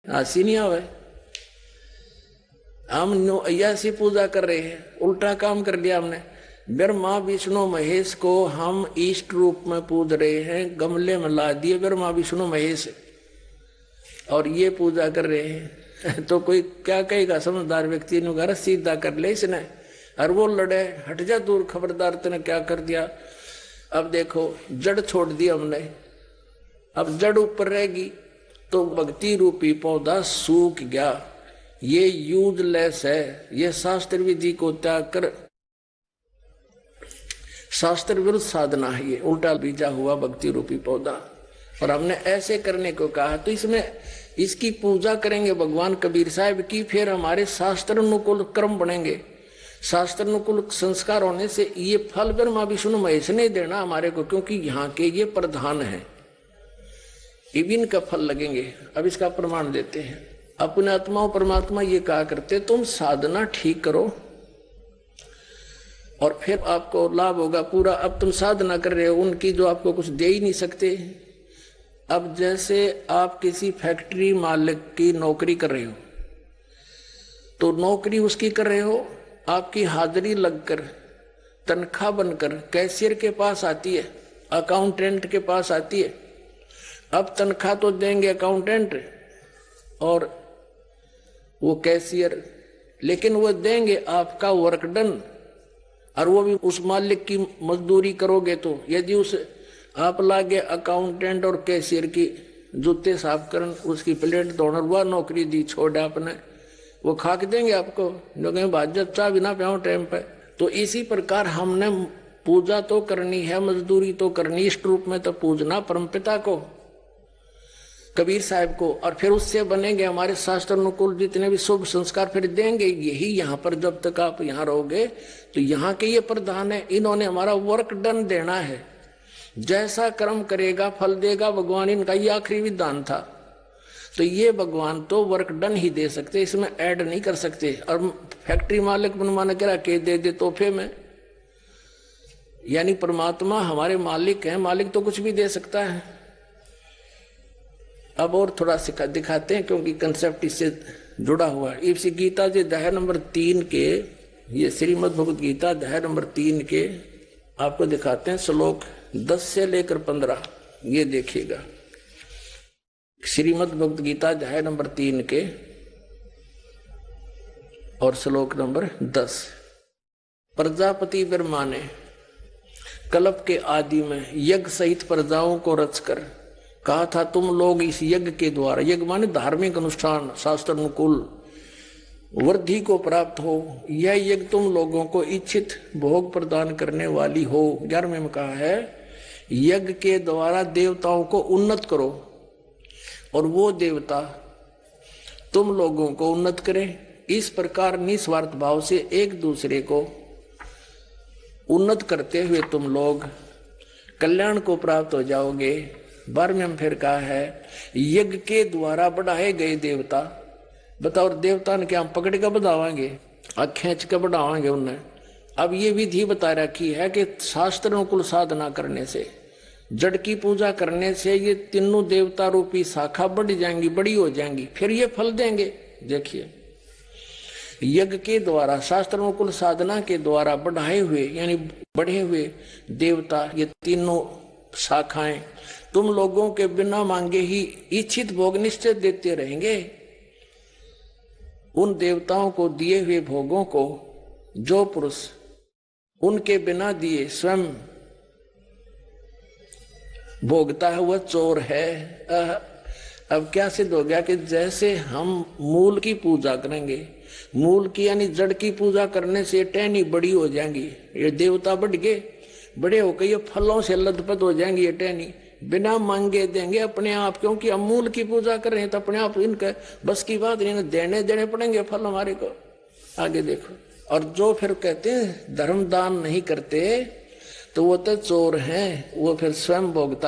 हंसी नहीं आवे। हम ऐसी पूजा कर रहे हैं, उल्टा काम कर लिया हमने। ब्रह्मा विष्णु महेश को हम इष्ट रूप में पूज रहे हैं, गमले में ला दिए ब्रह्मा विष्णु महेश और ये पूजा कर रहे हैं। तो कोई क्या कहेगा, समझदार व्यक्ति ने घर सीधा कर ले इसने, और वो लड़े, हट जा दूर, खबरदार तूने क्या कर दिया। अब देखो जड़ छोड़ दी हमने, अब जड़ ऊपर रहेगी तो भक्ति रूपी पौधा सूख गया। ये यूजलेस है, ये शास्त्र विधि को त्याग कर शास्त्र विरुद्ध साधना है, ये उल्टा बीजा हुआ भक्ति रूपी पौधा। और हमने ऐसे करने को कहा तो इसमें इसकी पूजा करेंगे भगवान कबीर साहब की, फिर हमारे शास्त्र अनुकूल कर्म बनेंगे। शास्त्र अनुकूल संस्कार होने से ये फल ब्रह्मा विष्णु महेश नहीं देना हमारे को, क्योंकि यहाँ के ये प्रधान है, इबिन का फल लगेंगे। अब इसका प्रमाण देते हैं। अपने आत्माओं परमात्मा ये कहा करते, तुम साधना ठीक करो और फिर आपको लाभ होगा पूरा। अब तुम साधना कर रहे हो उनकी जो आपको कुछ दे ही नहीं सकते। अब जैसे आप किसी फैक्ट्री मालिक की नौकरी कर रहे हो, तो नौकरी उसकी कर रहे हो, आपकी हाजिरी लगकर तनख्वाह बनकर कैशियर के पास आती है, अकाउंटेंट के पास आती है। अब तनख्वाह तो देंगे अकाउंटेंट और वो कैशियर, लेकिन वो देंगे आपका वर्क डन, और वो भी उस मालिक की मजदूरी करोगे। तो यदि उस आप लागे अकाउंटेंट और कैशियर की जूते साफ करन, उसकी प्लेट धोना, वह नौकरी दी छोड़ आपने, वो खाक देंगे आपको, जो कहें भाजपा चाह बिना प्याओ टाइम पे। तो इसी प्रकार हमने पूजा तो करनी है, मजदूरी तो करनी, इष्ट रूप में तो पूजना परमपिता को, कबीर साहब को, और फिर उससे बनेंगे हमारे शास्त्र अनुकूल जितने भी शुभ संस्कार फिर देंगे। यही यहाँ पर जब तक आप यहाँ रहोगे तो यहाँ के ये प्रधान है, इन्होंने हमारा वर्क डन देना है। जैसा कर्म करेगा फल देगा भगवान, इनका ये आखिरी विधान था। तो ये भगवान तो वर्क डन ही दे सकते, इसमें ऐड नहीं कर सकते। और फैक्ट्री मालिक बनवाने के रखे दे तोहफे में, यानी परमात्मा हमारे मालिक हैं, मालिक तो कुछ भी दे सकता है। अब और थोड़ा सिखा दिखाते हैं, क्योंकि कंसेप्ट इससे जुड़ा हुआ है। इस गीता जी अध्याय नंबर 3 के, ये श्रीमद् भगवद गीता अध्याय नंबर 3 के आपको दिखाते हैं, श्लोक 10 से लेकर 15। ये देखिएगा, श्रीमद् भगवद गीता अध्याय नंबर 3 के और श्लोक नंबर 10। प्रजापति ब्रह्मा ने कल्प के आदि में यज्ञ सहित प्रजाओं को रचकर कहा था, तुम लोग इस यज्ञ के द्वारा, यज्ञ माने धार्मिक अनुष्ठान, शास्त्र अनुकूल वृद्धि को प्राप्त हो। यह यज्ञ तुम लोगों को इच्छित भोग प्रदान करने वाली हो। 11वें में कहा है, यज्ञ के द्वारा देवताओं को उन्नत करो और वो देवता तुम लोगों को उन्नत करें। इस प्रकार निस्वार्थ भाव से एक दूसरे को उन्नत करते हुए तुम लोग कल्याण को प्राप्त हो जाओगे। 12वें में फिर कहा है, यज्ञ के द्वारा बढ़ाए गए देवता, बताओ देवता ने क्या हम पकड़ कर बढ़ावाएंगे, खींच कर बढ़ावाएंगे उन्हें। अब ये विधि बता रखी है कि शास्त्र अनुकूल साधना करने से, जड़ की पूजा करने से ये तीनों देवता रूपी शाखा बढ़ जाएंगी, बड़ी हो जाएंगी, फिर ये फल देंगे। देखिए, यज्ञ के द्वारा, शास्त्र अनुकूल साधना के द्वारा बढ़ाए हुए यानी बढ़े हुए देवता, ये तीनों शाखाएं तुम लोगों के बिना मांगे ही इच्छित भोग निश्चित देते रहेंगे। उन देवताओं को दिए हुए भोगों को जो पुरुष उनके बिना दिए स्वयं भोगता है वह चोर है। अब क्या सिद्ध हो गया कि जैसे हम मूल की पूजा करेंगे, मूल की यानी जड़ की पूजा करने से टहनी बड़ी हो जाएंगी, ये देवता बढ़ गए, बड़े होकर ये फलों से लथपथ हो जाएंगी, ये टहनी बिना मांगे देंगे अपने आप, क्योंकि हम मूल की पूजा कर रहे हैं तो अपने आप इनका बस की बात नहीं, देने पड़ेंगे फल हमारे को। आगे देखो, और जो फिर कहते हैं धर्म दान नहीं करते तो वो तो चोर हैं, वो फिर स्वयं भोगता